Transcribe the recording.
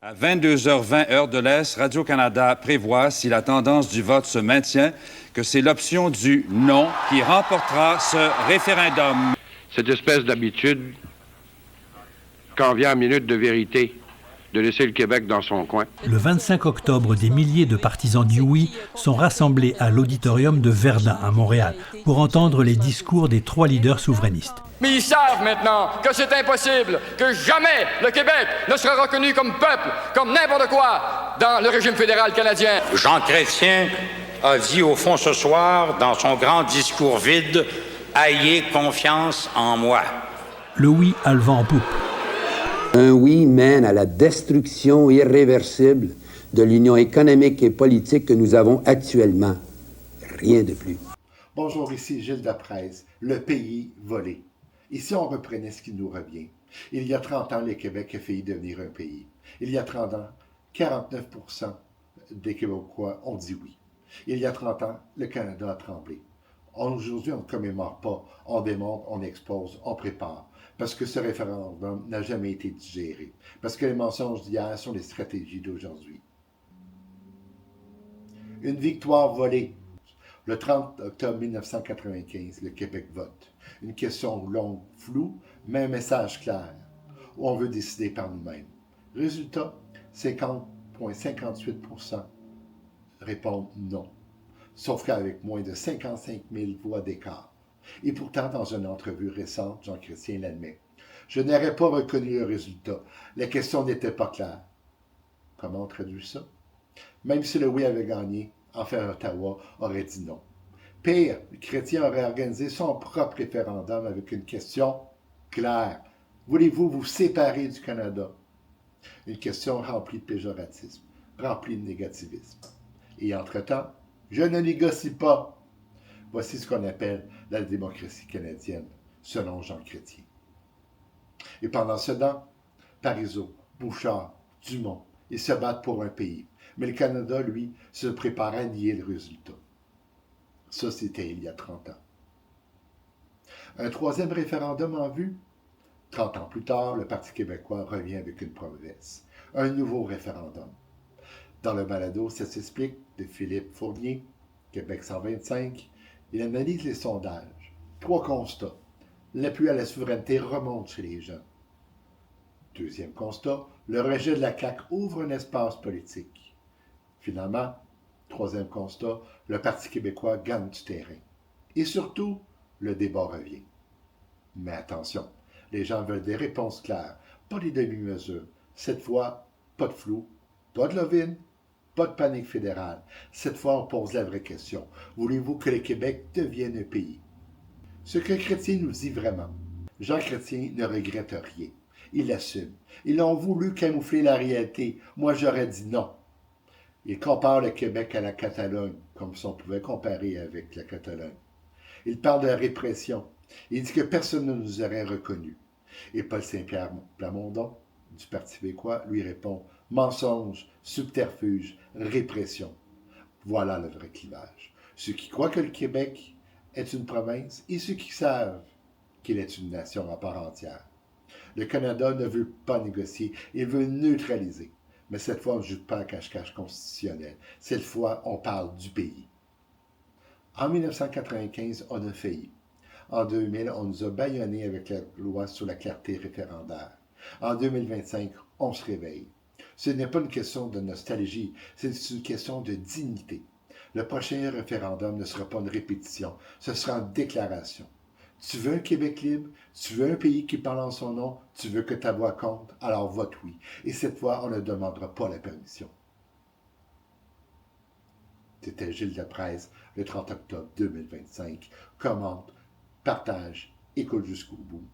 À 22h20 heure de l'Est, Radio-Canada prévoit, si la tendance du vote se maintient, que c'est l'option du non qui remportera ce référendum. Cette espèce d'habitude, quand vient la minute de vérité, de laisser le Québec dans son coin. Le 25 octobre, des milliers de partisans du oui sont rassemblés à l'auditorium de Verdun, à Montréal, pour entendre les discours des 3 leaders souverainistes. Mais ils savent maintenant que c'est impossible, que jamais le Québec ne sera reconnu comme peuple, comme n'importe quoi dans le régime fédéral canadien. Jean Chrétien a dit au fond ce soir, dans son grand discours vide, « Ayez confiance en moi ». Le oui a le vent en poupe. Un oui mène à la destruction irréversible de l'union économique et politique que nous avons actuellement. Rien de plus. Bonjour, ici Gilles Deprez, le pays volé. Ici, on reprenait ce qui nous revient. Il y a 30 ans, le Québec a failli devenir un pays. Il y a 30 ans, 49% des Québécois ont dit oui. Il y a 30 ans, le Canada a tremblé. Aujourd'hui, on ne commémore pas, on démontre, on expose, on prépare. Parce que ce référendum n'a jamais été digéré. Parce que les mensonges d'hier sont les stratégies d'aujourd'hui. Une victoire volée. Le 30 octobre 1995, le Québec vote. Une question longue, floue, mais un message clair. Où on veut décider par nous-mêmes. Résultat, 50,58% répondent non. Sauf qu'avec moins de 55 000 voix d'écart. Et pourtant, dans une entrevue récente, Jean Chrétien l'admet. Je n'aurais pas reconnu le résultat. La question n'était pas claire. Comment on traduit ça? Même si le oui avait gagné, enfin Ottawa aurait dit non. Pire, Chrétien aurait organisé son propre référendum avec une question claire. Voulez-vous vous séparer du Canada? Une question remplie de péjoratisme, remplie de négativisme. Et entre-temps, je ne négocie pas. Voici ce qu'on appelle la démocratie canadienne, selon Jean Chrétien. Et pendant ce temps, Parizeau, Bouchard, Dumont, ils se battent pour un pays. Mais le Canada, lui, se prépare à nier le résultat. Ça, c'était il y a 30 ans. Un troisième référendum en vue? 30 ans plus tard, le Parti québécois revient avec une promesse. Un nouveau référendum. Dans le balado, ça s'explique de Philippe Fournier, Québec 125, il analyse les sondages. 3 constats. L'appui à la souveraineté remonte chez les jeunes. Deuxième constat, le rejet de la CAQ ouvre un espace politique. Finalement, troisième constat, le Parti québécois gagne du terrain. Et surtout, le débat revient. Mais attention, les gens veulent des réponses claires, pas des demi-mesures. Cette fois, pas de flou, pas de lovine, pas de panique fédérale. Cette fois, on pose la vraie question. Voulez-vous que le Québec devienne un pays? Ce que Chrétien nous dit vraiment. Jean Chrétien ne regrette rien. Il l'assume. Ils ont voulu camoufler la réalité. Moi, j'aurais dit non. Il compare le Québec à la Catalogne, comme si on pouvait comparer avec la Catalogne. Il parle de répression. Il dit que personne ne nous aurait reconnus. Et Paul Saint-Pierre Plamondon, du Parti québécois, lui répond « Mensonge, subterfuge, répression ». Voilà le vrai clivage. Ceux qui croient que le Québec est une province et ceux qui savent qu'il est une nation à part entière. Le Canada ne veut pas négocier, il veut neutraliser. Mais cette fois, on ne joue pas à cache-cache constitutionnel. Cette fois, on parle du pays. En 1995, on a failli. En 2000, on nous a bâillonnés avec la loi sur la clarté référendaire. En 2025, on se réveille. Ce n'est pas une question de nostalgie, c'est une question de dignité. Le prochain référendum ne sera pas une répétition, ce sera une déclaration. Tu veux un Québec libre? Tu veux un pays qui parle en son nom? Tu veux que ta voix compte? Alors vote oui. Et cette fois, on ne demandera pas la permission. C'était Gilles Deprez, le 30 octobre 2025. Commente, partage, écoute jusqu'au bout.